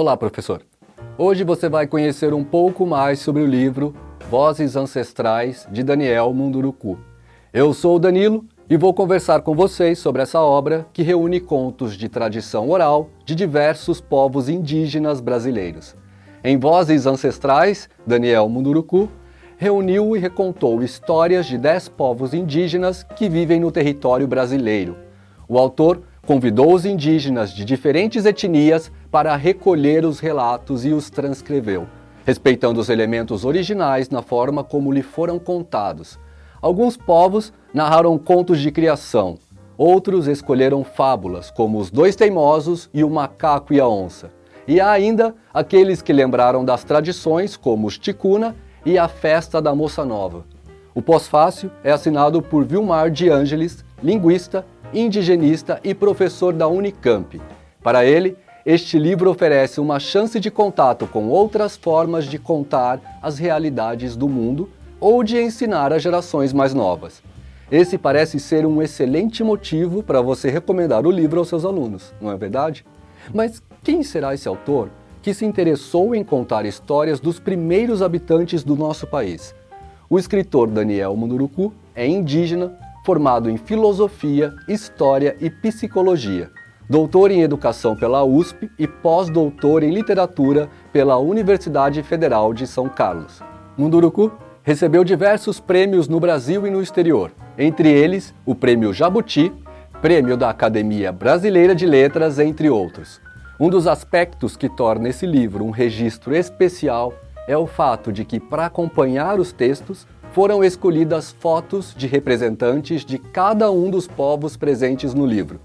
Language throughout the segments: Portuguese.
Olá, professor. Hoje você vai conhecer um pouco mais sobre o livro Vozes Ancestrais, de Daniel Munduruku. Eu sou o Danilo e vou conversar com vocês sobre essa obra que reúne contos de tradição oral de diversos povos indígenas brasileiros. Em Vozes Ancestrais, Daniel Munduruku reuniu e recontou histórias de 10 povos indígenas que vivem no território brasileiro. O autor convidou os indígenas de diferentes etnias para recolher os relatos e os transcreveu, respeitando os elementos originais na forma como lhe foram contados. Alguns povos narraram contos de criação, outros escolheram fábulas, como Os Dois Teimosos e O Macaco e a Onça. E há ainda aqueles que lembraram das tradições, como os Ticuna e a Festa da Moça Nova. O pós-fácio é assinado por Vilmar de Ângeles, linguista, indigenista e professor da Unicamp. Para ele, este livro oferece uma chance de contato com outras formas de contar as realidades do mundo ou de ensinar a gerações mais novas. Esse parece ser um excelente motivo para você recomendar o livro aos seus alunos, não é verdade? Mas quem será esse autor que se interessou em contar histórias dos primeiros habitantes do nosso país? O escritor Daniel Munduruku é indígena, formado em Filosofia, História e Psicologia, doutor em Educação pela USP e pós-doutor em Literatura pela Universidade Federal de São Carlos. Munduruku recebeu diversos prêmios no Brasil e no exterior, entre eles o Prêmio Jabuti, Prêmio da Academia Brasileira de Letras, entre outros. Um dos aspectos que torna esse livro um registro especial é o fato de que, para acompanhar os textos, foram escolhidas fotos de representantes de cada um dos povos presentes no livro.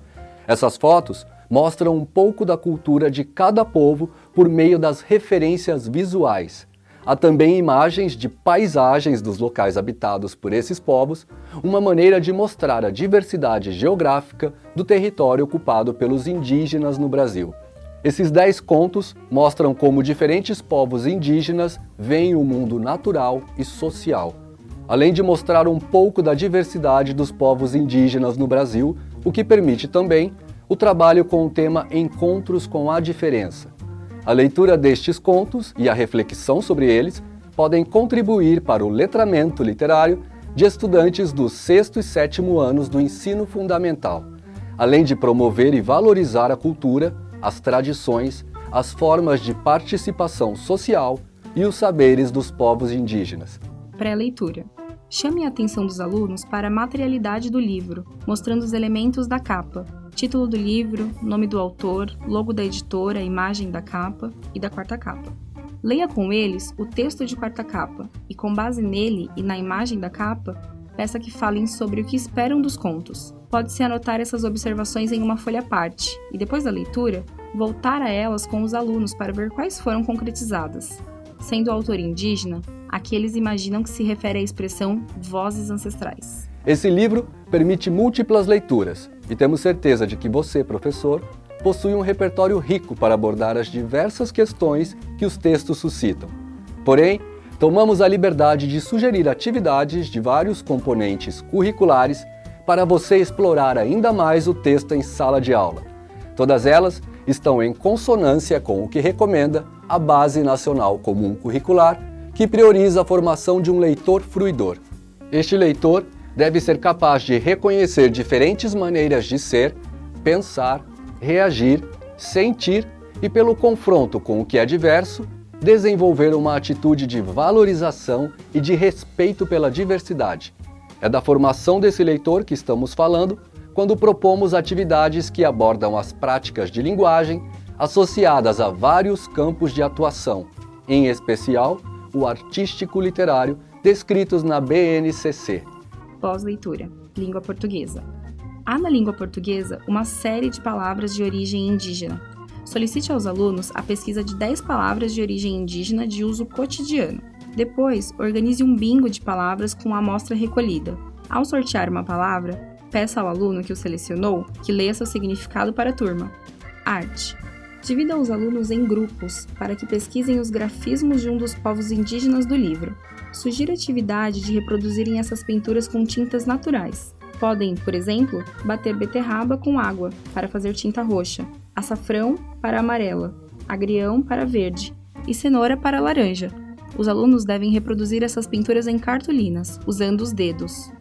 Essas fotos mostram um pouco da cultura de cada povo por meio das referências visuais. Há também imagens de paisagens dos locais habitados por esses povos, uma maneira de mostrar a diversidade geográfica do território ocupado pelos indígenas no Brasil. Esses 10 contos mostram como diferentes povos indígenas veem o mundo natural e social, além de mostrar um pouco da diversidade dos povos indígenas no Brasil, o que permite também o trabalho com o tema Encontros com a Diferença. A leitura destes contos e a reflexão sobre eles podem contribuir para o letramento literário de estudantes dos 6º e 7º anos do ensino fundamental, além de promover e valorizar a cultura, as tradições, as formas de participação social e os saberes dos povos indígenas. Pré-leitura. Chame a atenção dos alunos para a materialidade do livro, mostrando os elementos da capa, título do livro, nome do autor, logo da editora, imagem da capa e da quarta capa. Leia com eles o texto de quarta capa e, com base nele e na imagem da capa, peça que falem sobre o que esperam dos contos. Pode-se anotar essas observações em uma folha à parte e, depois da leitura, voltar a elas com os alunos para ver quais foram concretizadas. Sendo o autor indígena, aqui eles imaginam que se refere à expressão vozes ancestrais. Esse livro permite múltiplas leituras e temos certeza de que você, professor, possui um repertório rico para abordar as diversas questões que os textos suscitam. Porém, tomamos a liberdade de sugerir atividades de vários componentes curriculares para você explorar ainda mais o texto em sala de aula. Todas elas estão em consonância com o que recomenda a Base Nacional Comum Curricular, que prioriza a formação de um leitor fruidor. Este leitor deve ser capaz de reconhecer diferentes maneiras de ser, pensar, reagir, sentir e, pelo confronto com o que é diverso, desenvolver uma atitude de valorização e de respeito pela diversidade. É da formação desse leitor que estamos falando quando propomos atividades que abordam as práticas de linguagem associadas a vários campos de atuação, em especial o artístico-literário descritos na BNCC. Pós-leitura. Língua portuguesa. Há na língua portuguesa uma série de palavras de origem indígena. Solicite aos alunos a pesquisa de 10 palavras de origem indígena de uso cotidiano. Depois, organize um bingo de palavras com a amostra recolhida. Ao sortear uma palavra, peça ao aluno que o selecionou que leia seu significado para a turma. Arte. Divida os alunos em grupos para que pesquisem os grafismos de um dos povos indígenas do livro. Sugira a atividade de reproduzirem essas pinturas com tintas naturais. Podem, por exemplo, bater beterraba com água para fazer tinta roxa, açafrão para amarela, agrião para verde e cenoura para laranja. Os alunos devem reproduzir essas pinturas em cartolinas, usando os dedos.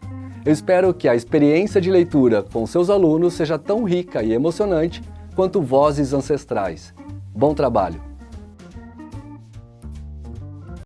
Eu espero que a experiência de leitura com seus alunos seja tão rica e emocionante quanto Vozes Ancestrais. Bom trabalho!